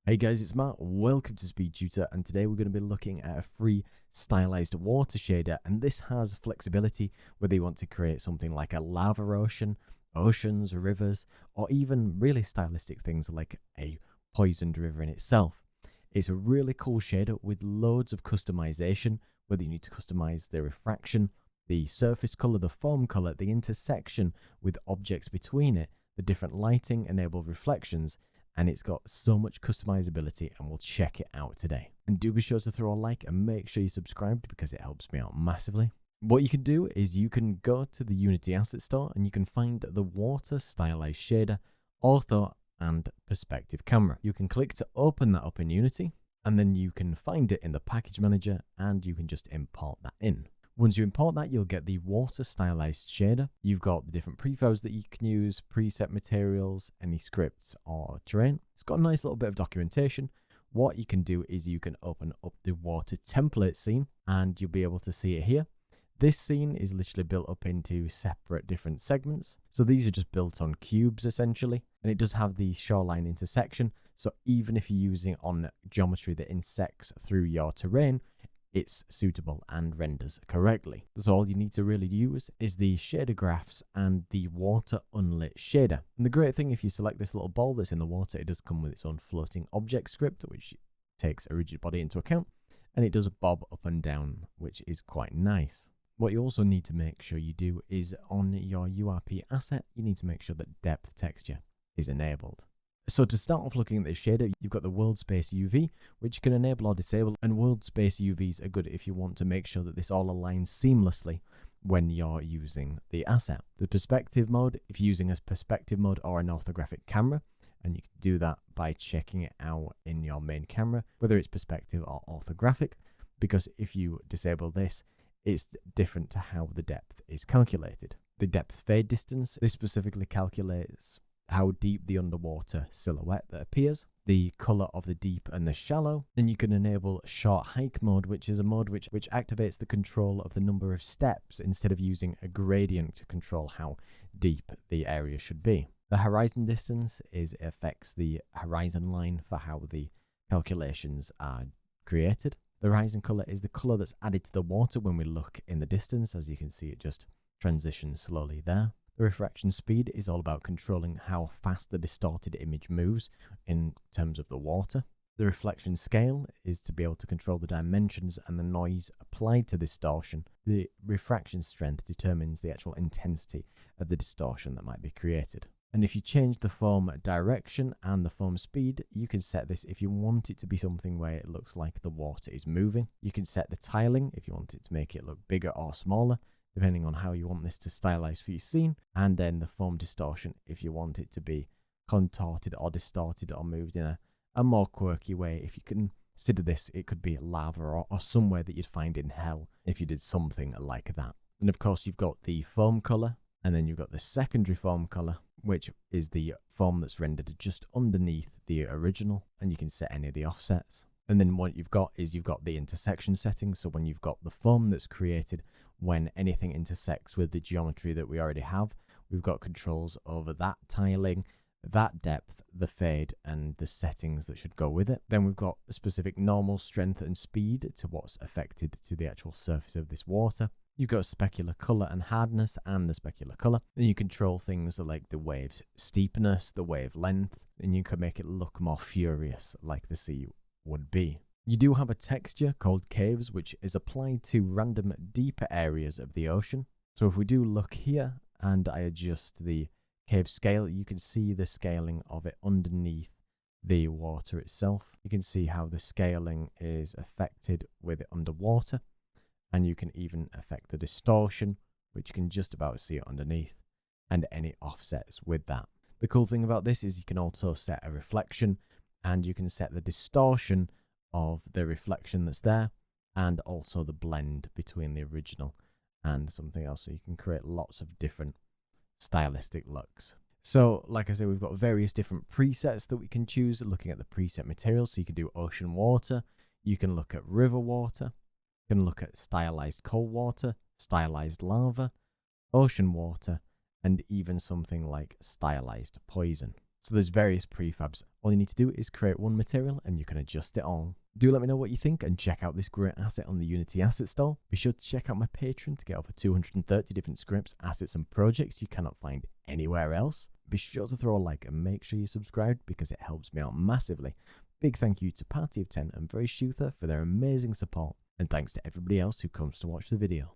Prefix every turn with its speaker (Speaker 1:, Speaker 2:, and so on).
Speaker 1: Hey guys, it's Matt. Welcome to SpeedTutor, and today we're going to be looking at a free stylized water shader, and this has flexibility whether you want to create something like a lava ocean, oceans, rivers, or even really stylistic things like a poisoned river in itself. It's a really cool shader with loads of customization, whether you need to customize the refraction, the surface color, the foam color, the intersection with objects between it, the different lighting enabled reflections, and it's got so much customizability, and we'll check it out today. And do be sure to throw a like and make sure you subscribed because it helps me out massively. What you can do is you can go to the Unity Asset Store and you can find the Water Stylized Shader, Ortho and Perspective Camera. You can click to open that up in Unity, and then you can find it in the Package Manager and you can just import that in. Once you import that, you'll get the Water Stylized Shader. You've got the different prefabs that you can use, preset materials, any scripts or terrain. It's got a nice little bit of documentation. What you can do is you can open up the water template scene and you'll be able to see it here. This scene is literally built up into separate different segments. So these are just built on cubes essentially, and it does have the shoreline intersection. So even if you're using on geometry that intersects through your terrain, it's suitable and renders correctly. So all you need to really use is the shader graphs and the water unlit shader. And the great thing, if you select this little ball that's in the water, it does come with its own floating object script, which takes a rigid body into account, and it does bob up and down, which is quite nice. What you also need to make sure you do is on your URP asset, you need to make sure that depth texture is enabled. So to start off looking at the shader, you've got the World Space UV, which you can enable or disable, and World Space UVs are good if you want to make sure that this all aligns seamlessly when you're using the asset. The perspective mode, if you're using a perspective mode or an orthographic camera, and you can do that by checking it out in your main camera, whether it's perspective or orthographic, because if you disable this, it's different to how the depth is calculated. The depth fade distance, this specifically calculates how deep the underwater silhouette that appears, the color of the deep and the shallow, and you can enable short hike mode, which is a mode which activates the control of the number of steps instead of using a gradient to control how deep the area should be. The horizon distance affects the horizon line for how the calculations are created. The horizon color is the color that's added to the water when we look in the distance. As you can see, it just transitions slowly there. The refraction speed is all about controlling how fast the distorted image moves in terms of the water. The reflection scale is to be able to control the dimensions and the noise applied to distortion. The refraction strength determines the actual intensity of the distortion that might be created. And if you change the foam direction and the foam speed, you can set this if you want it to be something where it looks like the water is moving. You can set the tiling if you want it to make it look bigger or smaller, depending on how you want this to stylize for your scene, and then the foam distortion if you want it to be contorted or distorted or moved in a more quirky way. If you consider this, it could be lava or somewhere that you'd find in hell if you did something like that. And of course you've got the foam color, and then you've got the secondary foam color, which is the foam that's rendered just underneath the original, and you can set any of the offsets. And then what you've got is you've got the intersection settings. So when you've got the foam that's created when anything intersects with the geometry that we already have, we've got controls over that tiling, that depth, the fade, and the settings that should go with it. Then we've got a specific normal strength and speed to what's affected to the actual surface of this water. You've got specular color and hardness and the specular color. And you control things like the wave steepness, the wave length, and you can make it look more furious like the sea would be. You do have a texture called caves, which is applied to random deeper areas of the ocean. So if we do look here and I adjust the cave scale, you can see the scaling of it underneath the water itself. You can see how the scaling is affected with it underwater, and you can even affect the distortion, which you can just about see it underneath, and any offsets with that. The cool thing about this is you can also set a reflection, and you can set the distortion of the reflection that's there, and also the blend between the original and something else. So you can create lots of different stylistic looks. So like I said, we've got various different presets that we can choose looking at the preset materials. So you can do ocean water, you can look at river water, you can look at stylized cold water, stylized lava, ocean water, and even something like stylized poison. So there's various prefabs. All you need to do is create one material and you can adjust it all. Do let me know what you think and check out this great asset on the Unity Asset Store. Be sure to check out my Patreon to get over 230 different scripts, assets and projects you cannot find anywhere else. Be sure to throw a like and make sure you subscribe because it helps me out massively. Big thank you to Party of 10 and Very Shuther for their amazing support. And thanks to everybody else who comes to watch the video.